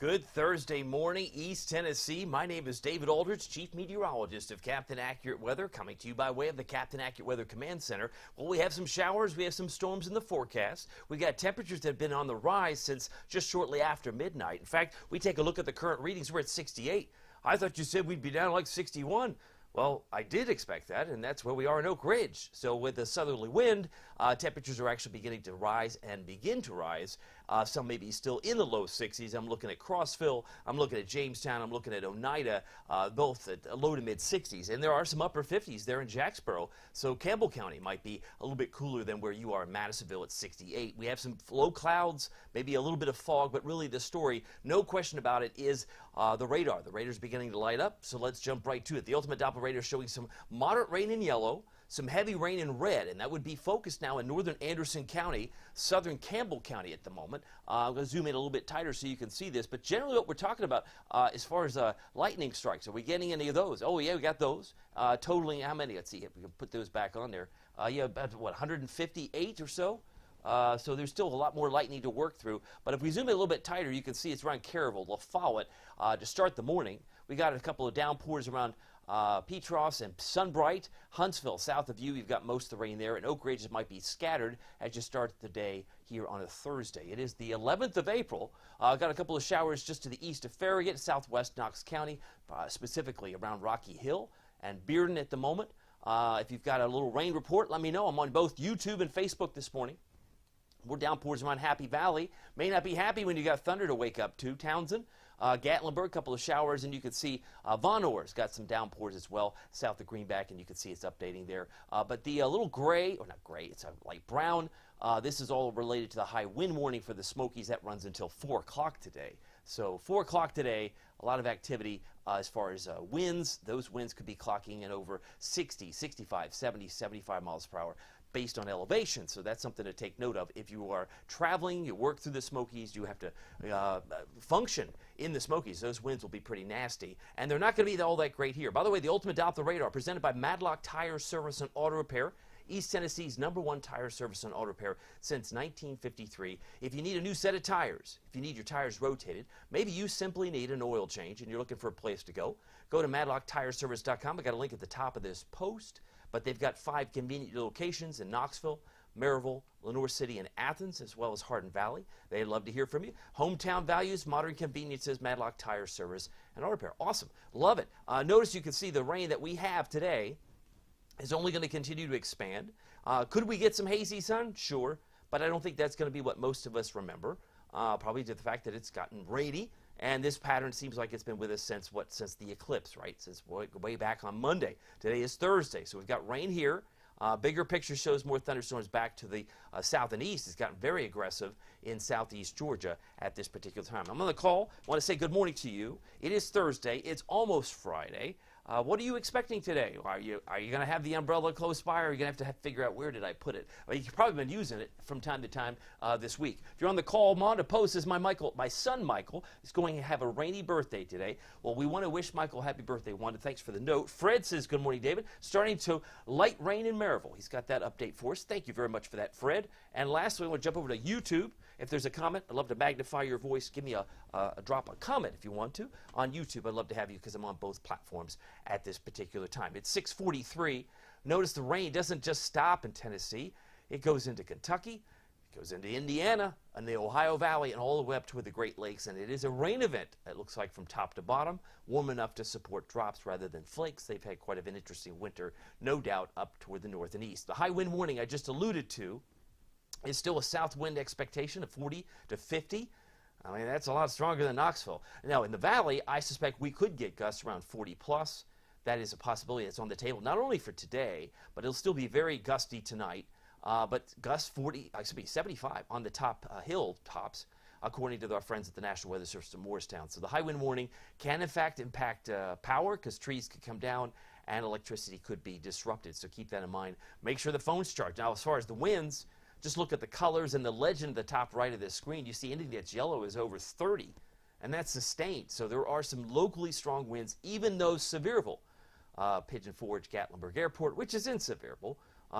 Good Thursday morning, East Tennessee. My name is David Aldridge, Chief Meteorologist of Captain Accurate Weather, coming to you by way of the Captain Accurate Weather Command Center. Well, we have some showers, we have some storms in the forecast. We got temperatures that have been on the rise since just shortly after midnight. In fact, we take a look at the current readings, we're at 68. I thought you said we'd be down like 61. Well, I did expect that, and that's where we are in Oak Ridge. So with the southerly wind, temperatures are actually beginning to rise and begin to rise. Some may be still in the low 60s. I'm looking at Crossville, I'm looking at Jamestown, I'm looking at Oneida, both at low to mid 60s. And there are some upper 50s there in Jacksboro. So Campbell County might be a little bit cooler than where you are in Madisonville at 68. We have some low clouds, maybe a little bit of fog, but really the story, no question about it, is the radar. The radar's beginning to light up, so let's jump right to it. The ultimate Doppler radar showing some moderate rain in yellow, some heavy rain in red, and that would be focused now in northern Anderson County, southern Campbell County at the moment. I'm going to zoom in a little bit tighter so you can see this, but generally what we're talking about as far as lightning strikes, are we getting any of those? Oh yeah, we got those. Totaling how many? Let's see if we can put those back on there. Yeah, about what, 158 or so? So there's still a lot more lightning to work through. But if we zoom in a little bit tighter, you can see it's around Caryville, La Follette, to start the morning. We got a couple of downpours around Petros and Sunbright. Huntsville, south of you, you've got most of the rain there. And Oak Ridge might be scattered as you start the day here on a Thursday. It is the 11th of April. Got a couple of showers just to the east of Farragut, southwest Knox County, specifically around Rocky Hill and Bearden at the moment. If you've got a little rain report, let me know. I'm on both YouTube and Facebook this morning. More downpours around Happy Valley. May not be happy when you got thunder to wake up to. Townsend, Gatlinburg, a couple of showers, and you can see Von Orr's got some downpours as well, south of Greenback, and you can see it's updating there. But the little gray, or not gray, it's a light brown. This is all related to the high wind warning for the Smokies. That runs until 4 o'clock today. So 4 o'clock today, a lot of activity as far as winds. Those winds could be clocking in over 60, 65, 70, 75 miles per hour based on elevation. So that's something to take note of. If you are traveling, you work through the Smokies, you have to function in the Smokies. Those winds will be pretty nasty. And they're not going to be all that great here. By the way, the Ultimate Doppler Radar presented by Madlock Tire Service and Auto Repair. East Tennessee's #1 tire service and auto repair since 1953. If you need a new set of tires, if you need your tires rotated, maybe you simply need an oil change and you're looking for a place to go to madlocktireservice.com. I got a link at the top of this post, but they've got 5 convenient locations in Knoxville, Maryville, Lenoir City, and Athens, as well as Hardin Valley. They'd love to hear from you. Hometown values, modern conveniences, Madlock Tire Service and Auto Repair. Awesome. Love it. Notice you can see the rain that we have today is only going to continue to expand. Could we get some hazy sun? Sure, but I don't think that's going to be what most of us remember, probably due to the fact that it's gotten rainy, and this pattern seems like it's been with us since the eclipse, right? Since way back on Monday. Today is Thursday, so we've got rain here. Bigger picture shows more thunderstorms back to the south and east. It's gotten very aggressive in southeast Georgia at this particular time. I'm on the call. I want to say good morning to you. It is Thursday. It's almost Friday. What are you expecting today? Are you going to have the umbrella close by, or are you going to have to figure out where did I put it? Well, you've probably been using it from time to time this week. If you're on the call, Monda Post is my son Michael is going to have a rainy birthday today. Well, we want to wish Michael happy birthday, Wanda. Thanks for the note. Fred says, good morning, David. Starting to light rain in Maryville. He's got that update for us. Thank you very much for that, Fred. And lastly, I want to jump over to YouTube. If there's a comment, I'd love to magnify your voice. Give me a drop a comment if you want to. On YouTube, I'd love to have you because I'm on both platforms at this particular time. It's 6:43. Notice the rain doesn't just stop in Tennessee. It goes into Kentucky, it goes into Indiana, and the Ohio Valley, and all the way up toward the Great Lakes. And it is a rain event, it looks like, from top to bottom, warm enough to support drops rather than flakes. They've had quite an interesting winter, no doubt, up toward the north and east. The high wind warning I just alluded to is still a south wind expectation of 40 to 50. I mean, that's a lot stronger than Knoxville. Now, in the valley, I suspect we could get gusts around 40 plus. That is a possibility that's on the table, not only for today, but it'll still be very gusty tonight. But gusts 75 on the top hill tops, according to our friends at the National Weather Service in Morristown. So the high wind warning can, in fact, impact power because trees could come down and electricity could be disrupted. So keep that in mind. Make sure the phone's charged. Now, as far as the winds, just look at the colors and the legend at the top right of this screen. You see anything that's yellow is over 30, and that's sustained. So there are some locally strong winds, even though Sevierville, Pigeon Forge, Gatlinburg Airport, which is in Sevierville,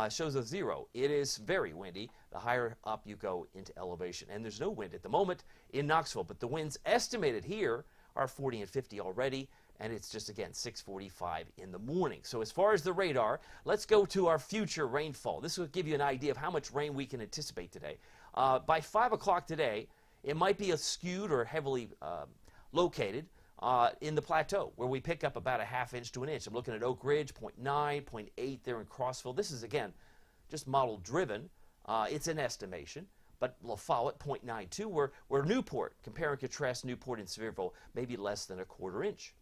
shows a 0. It is very windy the higher up you go into elevation. And there's no wind at the moment in Knoxville, but the winds estimated here are 40 and 50 already, and it's just, again, 6:45 in the morning. So as far as the radar, let's go to our future rainfall. This will give you an idea of how much rain we can anticipate today. By 5 o'clock today, it might be skewed or heavily located in the plateau, where we pick up about a ½ inch to an inch. I'm looking at Oak Ridge, 0.9, 0.8 there in Crossville. This is, again, just model driven. It's an estimation. But La Follette, 0.92, where Newport, compare and contrast Newport and Sevierville, maybe less than a ¼ inch.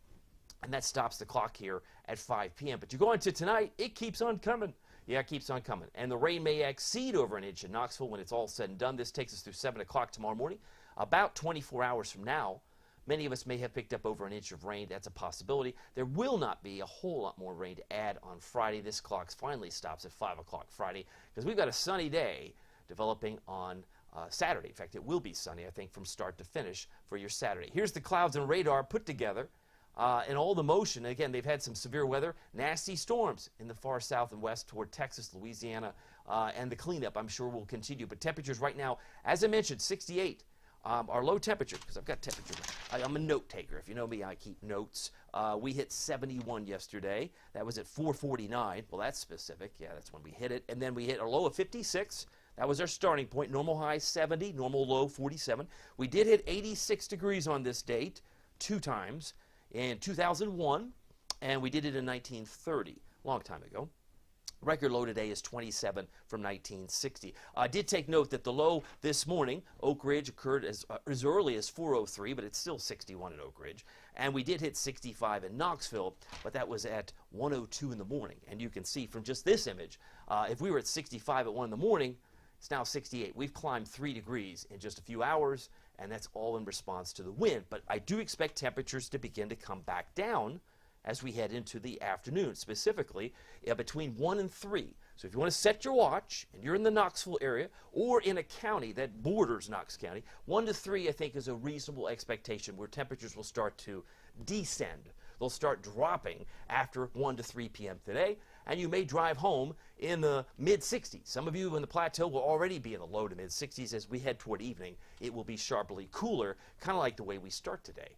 And that stops the clock here at 5 p.m. But you go into tonight, it keeps on coming. Yeah, it keeps on coming. And the rain may exceed over an inch in Knoxville when it's all said and done. This takes us through 7 o'clock tomorrow morning. About 24 hours from now, many of us may have picked up over an inch of rain. That's a possibility. There will not be a whole lot more rain to add on Friday. This clock finally stops at 5 o'clock Friday because we've got a sunny day developing on Saturday. In fact, it will be sunny, I think, from start to finish for your Saturday. Here's the clouds and radar put together. And all the motion, again, they've had some severe weather, nasty storms in the far south and west toward Texas, Louisiana, and the cleanup, I'm sure, will continue. But temperatures right now, as I mentioned, 68. Our low temperature, because I've got temperature. I'm a note taker. If you know me, I keep notes. We hit 71 yesterday. That was at 4:49. Well, that's specific. Yeah, that's when we hit it. And then we hit a low of 56. That was our starting point. Normal high 70, normal low 47. We did hit 86 degrees on this date 2 times. In 2001, and we did it in 1930, a long time ago. Record low today is 27 from 1960. I did take note that the low this morning, Oak Ridge, occurred as early as 4:03, but it's still 61 at Oak Ridge. And we did hit 65 in Knoxville, but that was at 1:02 in the morning. And you can see from just this image, if we were at 65 at 1 in the morning, it's now 68. We've climbed 3 degrees in just a few hours, and that's all in response to the wind. But I do expect temperatures to begin to come back down as we head into the afternoon, specifically between 1 and 3. So if you want to set your watch, and you're in the Knoxville area, or in a county that borders Knox County, 1 to 3, I think, is a reasonable expectation where temperatures will start to descend. They'll start dropping after 1 to 3 p.m. today, and you may drive home in the mid-60s. Some of you in the plateau will already be in the low to mid-60s. As we head toward evening, it will be sharply cooler, kind of like the way we start today.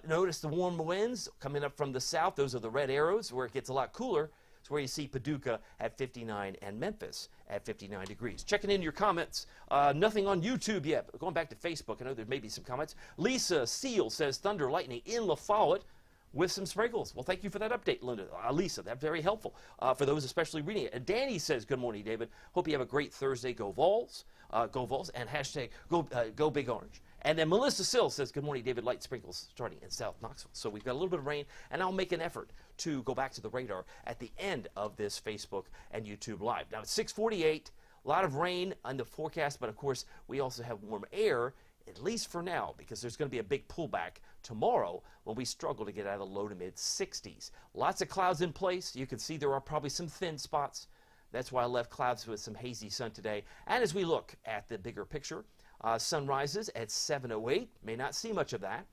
Notice the warm winds coming up from the south. Those are the red arrows where it gets a lot cooler. It's where you see Paducah at 59 and Memphis at 59 degrees. Checking in your comments. Nothing on YouTube yet. But going back to Facebook, I know there may be some comments. Lisa Seal says thunder, lightning in La Follette with some sprinkles. Well, thank you for that update, Linda. Lisa, that's very helpful for those especially reading it. Danny says, good morning, David. Hope you have a great Thursday. Go Vols. Go Vols. And hashtag go Big Orange. And then Melissa Sill says, good morning, David. Light sprinkles starting in South Knoxville. So we've got a little bit of rain, and I'll make an effort to go back to the radar at the end of this Facebook and YouTube Live. Now, it's 6:48. A lot of rain on the forecast, but, of course, we also have warm air, at least for now, because there's going to be a big pullback tomorrow when we struggle to get out of the low to mid-60s. Lots of clouds in place. You can see there are probably some thin spots. That's why I left clouds with some hazy sun today. And as we look at the bigger picture, sun rises at 7:08. May not see much of that.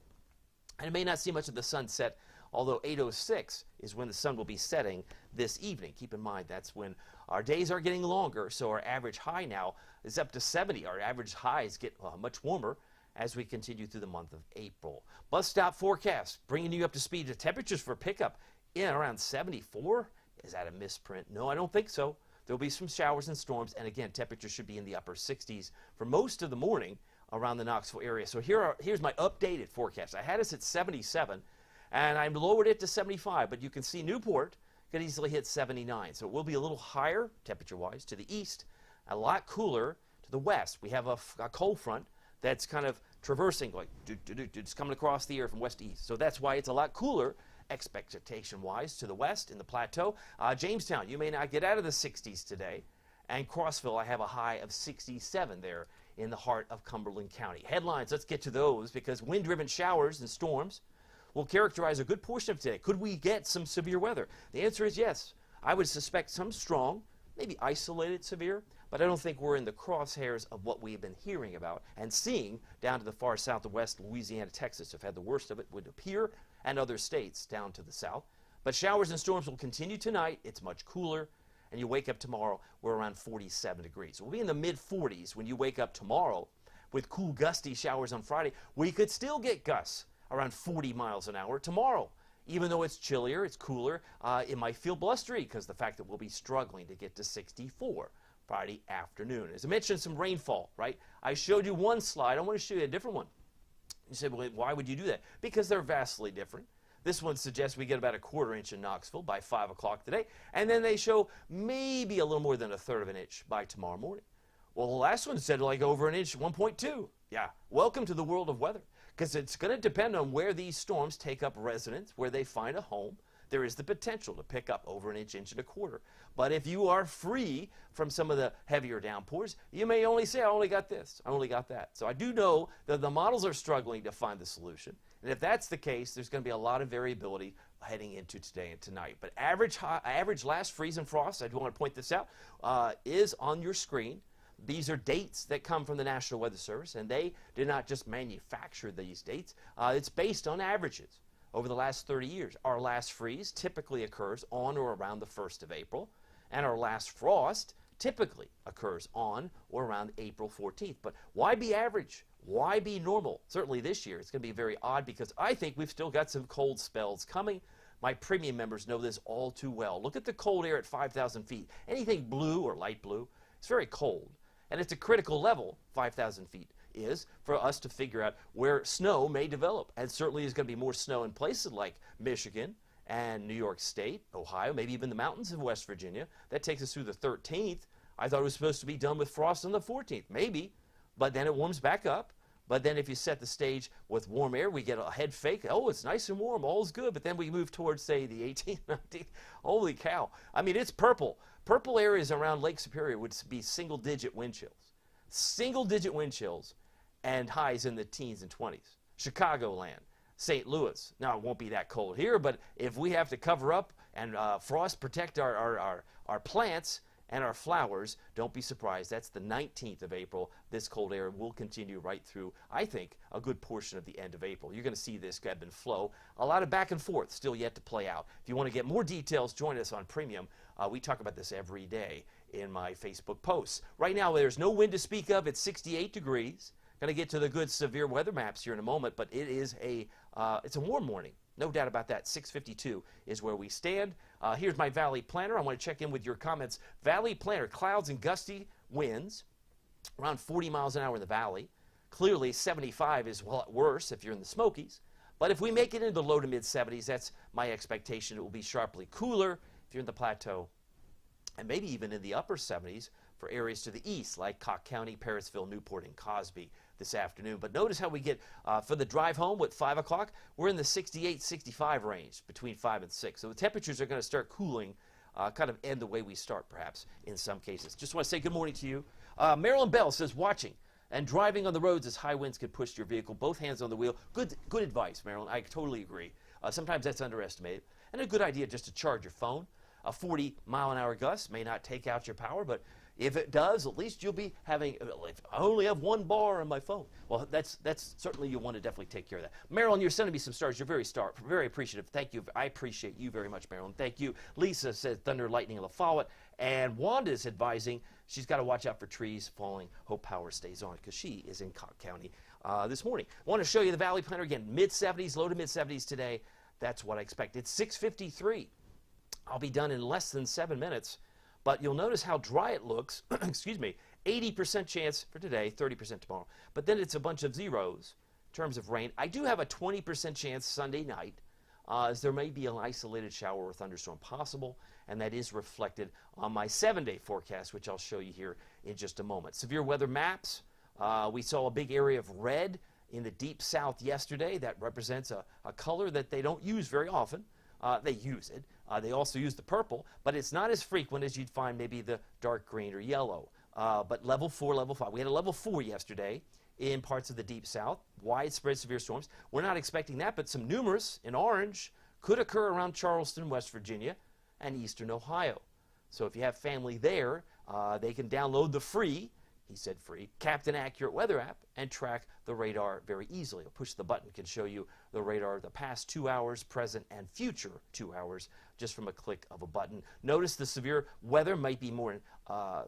And it may not see much of the sunset, although 8:06 is when the sun will be setting this evening. Keep in mind, that's when our days are getting longer, so our average high now is up to 70. Our average highs get much warmer as we continue through the month of April. Bus stop forecast, bringing you up to speed. The temperatures for pickup in around 74. Is that a misprint? No, I don't think so. There'll be some showers and storms, and again, temperatures should be in the upper 60s for most of the morning around the Knoxville area. So here's my updated forecast. I had us at 77, and I lowered it to 75, but you can see Newport could easily hit 79. So it will be a little higher, temperature-wise, to the east, a lot cooler to the west. We have a cold front that's kind of traversing, like, it's coming across the air from west to east. So that's why it's a lot cooler, expectation-wise, to the west in the plateau. Jamestown, you may not get out of the 60s today. And Crossville, I have a high of 67 there in the heart of Cumberland County. Headlines, let's get to those, because wind-driven showers and storms will characterize a good portion of today. Could we get some severe weather? The answer is yes. I would suspect some strong, maybe isolated severe, but I don't think we're in the crosshairs of what we've been hearing about and seeing down to the far south of west. Louisiana, Texas have had the worst of it, would appear, and other states down to the south. But showers and storms will continue tonight. It's much cooler, and you wake up tomorrow, we're around 47 degrees. We'll be in the mid-40s when you wake up tomorrow with cool gusty showers on Friday. We could still get gusts around 40 miles an hour tomorrow. Even though it's chillier, it's cooler, it might feel blustery because the fact that we'll be struggling to get to 64 Friday afternoon. As I mentioned, some rainfall, right? I showed you one slide. I want to show you a different one. You said, well, why would you do that? Because they're vastly different. This one suggests we get about a quarter inch in Knoxville by 5 o'clock today, and then they show maybe a little more than a third of an inch by tomorrow morning. Well, the last one said like over an inch, 1.2. Yeah, welcome to the world of weather, because it's going to depend on where these storms take up residence, where they find a home. There is the potential to pick up over an inch, inch and a quarter. But if you are free from some of the heavier downpours, you may only say, I only got this, I only got that. So I do know that the models are struggling to find the solution. And if that's the case, there's going to be a lot of variability heading into today and tonight. But average last freeze and frost, I do want to point this out, is on your screen. These are dates that come from the National Weather Service, and they did not just manufacture these dates. It's based on averages over the last 30 years. Our last freeze typically occurs on or around the 1st of April, and our last frost typically occurs on or around April 14th. But why be average? Why be normal? Certainly this year it's going to be very odd because I think we've still got some cold spells coming. My premium members know this all too well. Look at the cold air at 5,000 feet. Anything blue or light blue, it's very cold. And it's a critical level, 5,000 feet is, for us to figure out where snow may develop. And certainly there's going to be more snow in places like Michigan and New York State, Ohio, maybe even the mountains of West Virginia. That takes us through the 13th. I thought it was supposed to be done with frost on the 14th. Maybe, but then it warms back up. But then if you set the stage with warm air, we get a head fake. Oh, it's nice and warm, all's good. But then we move towards, say, the 18th, 19th. Holy cow. I mean, it's purple. Purple areas around Lake Superior would be single-digit wind chills. Single-digit wind chills and highs in the teens and 20s. Chicagoland, St. Louis. Now, it won't be that cold here, but if we have to cover up and frost protect our plants and our flowers, don't be surprised. That's the 19th of April. This cold air will continue right through, I think, a good portion of the end of April. You're going to see this ebb and flow. A lot of back and forth still yet to play out. If you want to get more details, join us on Premium. We talk about this every day in my Facebook posts. Right now, there's no wind to speak of. It's 68 degrees. Going to get to the good severe weather maps here in a moment, but it is it's a warm morning. No doubt about that. 652 is where we stand. Here's my Valley Planner. I want to check in with your comments. Valley Planner, clouds and gusty winds, around 40 miles an hour in the valley. Clearly, 75 is a lot worse if you're in the Smokies. But if we make it into the low to mid 70s, that's my expectation. It will be sharply cooler if you're in the plateau, and maybe even in the upper 70s for areas to the east, like Cock County, Parrotsville, Newport, and Cosby this afternoon. But notice how we get, for the drive home at 5 o'clock, we're in the 68, 65 range between 5 and 6. So the temperatures are going to start cooling, kind of end the way we start, perhaps, in some cases. Just want to say good morning to you. Marilyn Bell says, watching and driving on the roads as high winds can push your vehicle, both hands on the wheel. Good advice, Marilyn. I totally agree. Sometimes that's underestimated. And a good idea just to charge your phone. A 40-mile-an-hour gust may not take out your power, but if it does, at least you'll be having, if I only have one bar on my phone. Well, that's certainly, you want to definitely take care of that. Marilyn, you're sending me some stars. You're very appreciative. Thank you. I appreciate you very much, Marilyn. Thank you. Lisa says thunder, lightning, and La Follette. And Wanda's advising she's got to watch out for trees falling. Hope power stays on because she is in Cock County this morning. I want to show you the Valley Planner again. Mid-70s, low to mid-70s today. That's what I expect. It's 6:53. I'll be done in less than 7 minutes. But you'll notice how dry it looks. Excuse me. 80% chance for today, 30% tomorrow. But then it's a bunch of zeros in terms of rain. I do have a 20% chance Sunday night, as there may be an isolated shower or thunderstorm possible, and that is reflected on my 7-day forecast, which I'll show you here in just a moment. Severe weather maps. We saw a big area of red in the deep south yesterday. That represents a color that they don't use very often. They use it. They also use the purple, but it's not as frequent as you'd find maybe the dark green or yellow. But level 4, level 5. We had a level 4 yesterday in parts of the deep south. Widespread severe storms. We're not expecting that, but some numerous in orange could occur around Charleston, West Virginia, and eastern Ohio. So if you have family there, they can download the free he said free, Captain Accurate Weather app and track the radar very easily. Push the button can show you the radar the past 2 hours, present, and future 2 hours just from a click of a button. Notice the severe weather might be more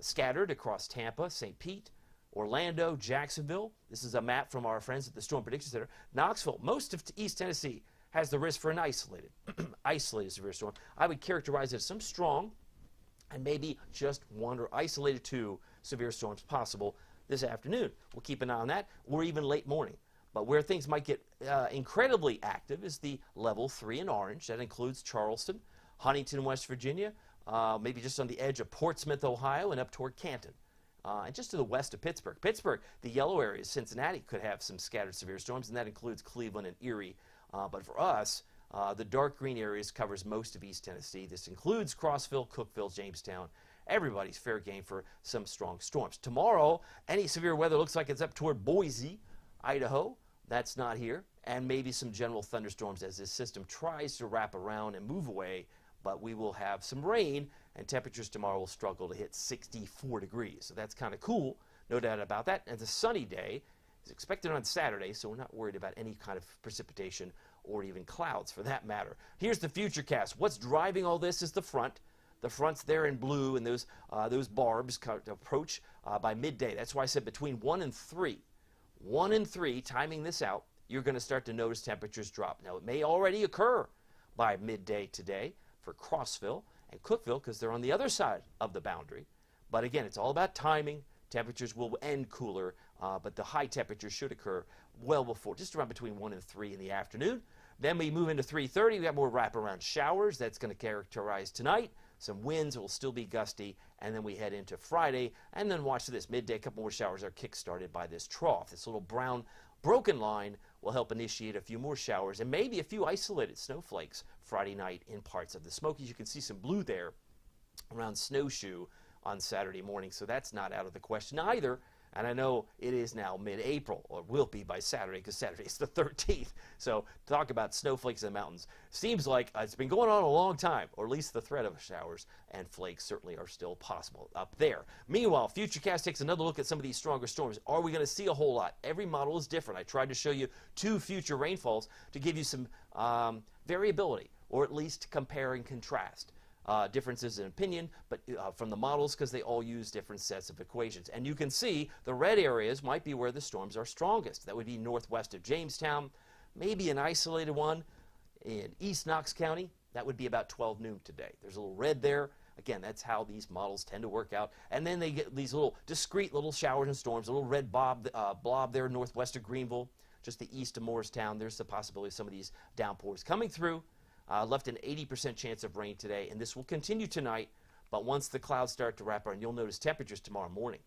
scattered across Tampa, St. Pete, Orlando, Jacksonville. This is a map from our friends at the Storm Prediction Center. Knoxville, most of East Tennessee has the risk for an isolated severe storm. I would characterize it as some strong and maybe just one or isolated two severe storms possible this afternoon. We'll keep an eye on that, or even late morning. But where things might get incredibly active is the level 3 in orange. That includes Charleston, Huntington, West Virginia, maybe just on the edge of Portsmouth, Ohio, and up toward Canton. And just to the west of Pittsburgh. Pittsburgh, the yellow areas, Cincinnati could have some scattered severe storms, and that includes Cleveland and Erie. But for us, the dark green areas covers most of East Tennessee. This includes Crossville, Cookeville, Jamestown. Everybody's fair game for some strong storms. Tomorrow, any severe weather looks like it's up toward Boise, Idaho. That's not here. And maybe some general thunderstorms as this system tries to wrap around and move away. But we will have some rain, and temperatures tomorrow will struggle to hit 64 degrees. So that's kind of cool, no doubt about that. And it's a sunny day. It's expected on Saturday, so we're not worried about any kind of precipitation or even clouds for that matter. Here's the futurecast. What's driving all this is the front. The front's there in blue, and those barbs approach by midday. That's why I said between 1 and 3. 1 and 3, timing this out, you're going to start to notice temperatures drop. Now, it may already occur by midday today for Crossville and Cookeville because they're on the other side of the boundary. But again, it's all about timing. Temperatures will end cooler, but the high temperatures should occur well before, just around between 1 and 3 in the afternoon. Then we move into 3:30. We got more wraparound showers. That's going to characterize tonight. Some winds will still be gusty, and then we head into Friday. And then watch this midday. A couple more showers are kick-started by this trough. This little brown broken line will help initiate a few more showers and maybe a few isolated snowflakes Friday night in parts of the Smokies. You can see some blue there around Snowshoe on Saturday morning, so that's not out of the question either. And I know it is now mid-April, or will be by Saturday, because Saturday is the 13th. So talk about snowflakes in the mountains. Seems like it's been going on a long time, or at least the threat of showers and flakes certainly are still possible up there. Meanwhile, Futurecast takes another look at some of these stronger storms. Are we going to see a whole lot? Every model is different. I tried to show you 2 future rainfalls to give you some variability, or at least compare and contrast. Differences in opinion, but from the models, because they all use different sets of equations. And you can see the red areas might be where the storms are strongest. That would be northwest of Jamestown, maybe an isolated one in East Knox County. That would be about 12 noon today. There's a little red there. Again, that's how these models tend to work out. And then they get these little discrete little showers and storms, a little red blob there northwest of Greenville, just the east of Morristown. There's the possibility of some of these downpours coming through. Left an 80% chance of rain today, and this will continue tonight, but once the clouds start to wrap around, you'll notice temperatures tomorrow morning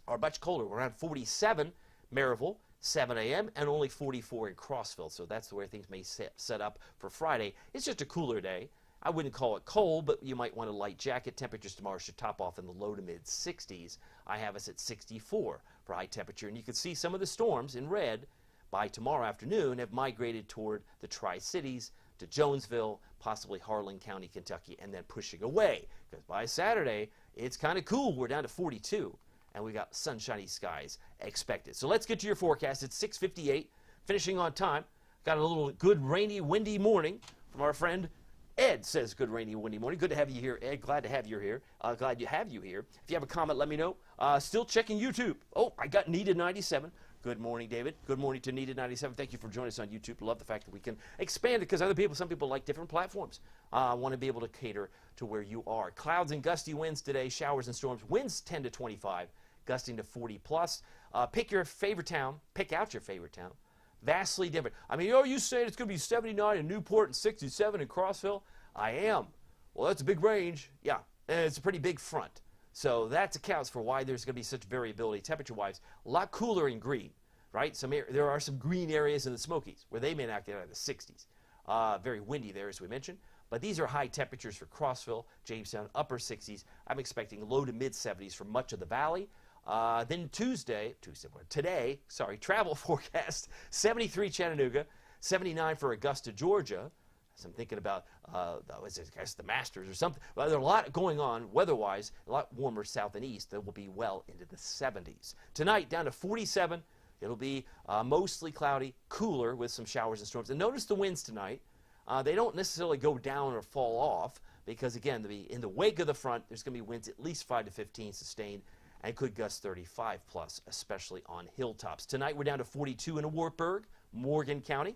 are much colder. We're around 47 Maryville, 7 a.m., and only 44 in Crossville, so that's the way things may set up for Friday. It's just a cooler day. I wouldn't call it cold, but you might want a light jacket. Temperatures tomorrow should top off in the low to mid 60s. I have us at 64 for high temperature, and you can see some of the storms in red by tomorrow afternoon have migrated toward the Tri-Cities, to Jonesville, possibly Harlan County, Kentucky, and then pushing away. Because by Saturday, it's kind of cool. We're down to 42, and we got sunshiny skies expected. So let's get to your forecast. It's 6:58, finishing on time. Got a little good rainy, windy morning from our friend Ed. Says good rainy, windy morning. Good to have you here, Ed. Glad to have you here. Glad to have you here. If you have a comment, let me know. Still checking YouTube. Oh, I got Needed 97. Good morning, David. Good morning to Needed 97. Thank you for joining us on YouTube. Love the fact that we can expand it because some people like different platforms. Want to be able to cater to where you are. Clouds and gusty winds today, showers and storms. Winds 10 to 25, gusting to 40 plus. Pick your favorite town. Pick out your favorite town. Vastly different. I mean, you saying it's going to be 79 in Newport and 67 in Crossville? I am. Well, that's a big range. Yeah, and it's a pretty big front. So that accounts for why there's going to be such variability temperature-wise. A lot cooler in green, right? There are some green areas in the Smokies where they may not get out of the 60s. Very windy there, as we mentioned. But these are high temperatures for Crossville, Jamestown, upper 60s. I'm expecting low to mid 70s for much of the valley. Then today, travel forecast, 73 Chattanooga, 79 for Augusta, Georgia, So I'm thinking about, I guess, the Masters or something. Well, there's a lot going on weather-wise, a lot warmer south and east. That will be well into the 70s. Tonight, down to 47. It'll be mostly cloudy, cooler with some showers and storms. And notice the winds tonight. They don't necessarily go down or fall off because, again, in the wake of the front, there's going to be winds at least 5 to 15 sustained and could gust 35 plus, especially on hilltops. Tonight, we're down to 42 in Wartburg, Morgan County,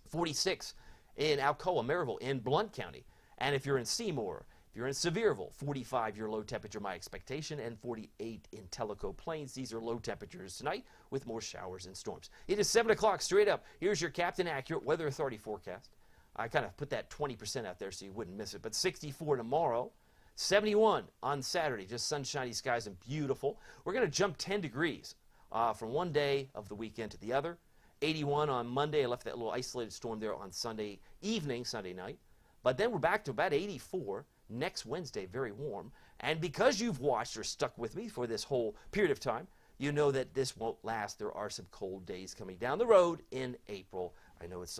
46 in Alcoa, Maryville, in Blount County. And if you're in Seymour, if you're in Sevierville, 45 your low temperature, my expectation, and 48 in Tellico Plains. These are low temperatures tonight with more showers and storms. It is 7 o'clock straight up. Here's your Captain Accurate Weather Authority forecast. I kind of put that 20% out there so you wouldn't miss it. But 64 tomorrow, 71 on Saturday, just sunshiny skies and beautiful. We're going to jump 10 degrees from one day of the weekend to the other. 81 on Monday. I left that little isolated storm there on Sunday evening, Sunday night. But then we're back to about 84 next Wednesday, very warm. And because you've watched or stuck with me for this whole period of time, you know that this won't last. There are some cold days coming down the road in April. I know it's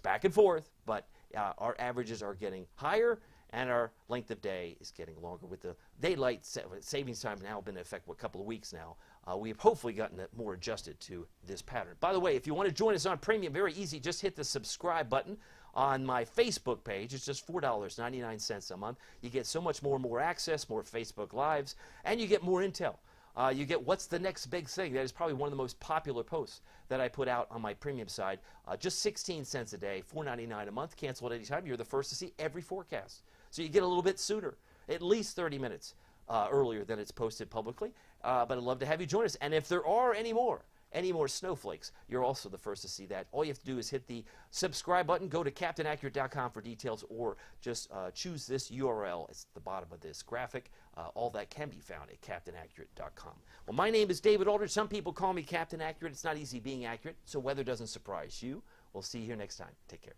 back and forth, but our averages are getting higher and our length of day is getting longer with the daylight savings time now been in effect for a couple of weeks now. We have hopefully gotten it more adjusted to this pattern. By the way, if you want to join us on Premium, very easy. Just hit the subscribe button on my Facebook page. It's just $4.99 a month. You get so much more access, more Facebook Lives, and you get more intel. You get what's the next big thing. That is probably one of the most popular posts that I put out on my premium side. Just 16 cents a day, $4.99 a month. Cancel at any time. You're the first to see every forecast. So you get a little bit sooner, at least 30 minutes earlier than it's posted publicly. But I'd love to have you join us. And if there are any more snowflakes, you're also the first to see that. All you have to do is hit the subscribe button, go to CaptainAccurate.com for details, or just choose this URL. It's at the bottom of this graphic. All that can be found at CaptainAccurate.com. Well, my name is David Aldridge. Some people call me Captain Accurate. It's not easy being accurate, so weather doesn't surprise you. We'll see you here next time. Take care.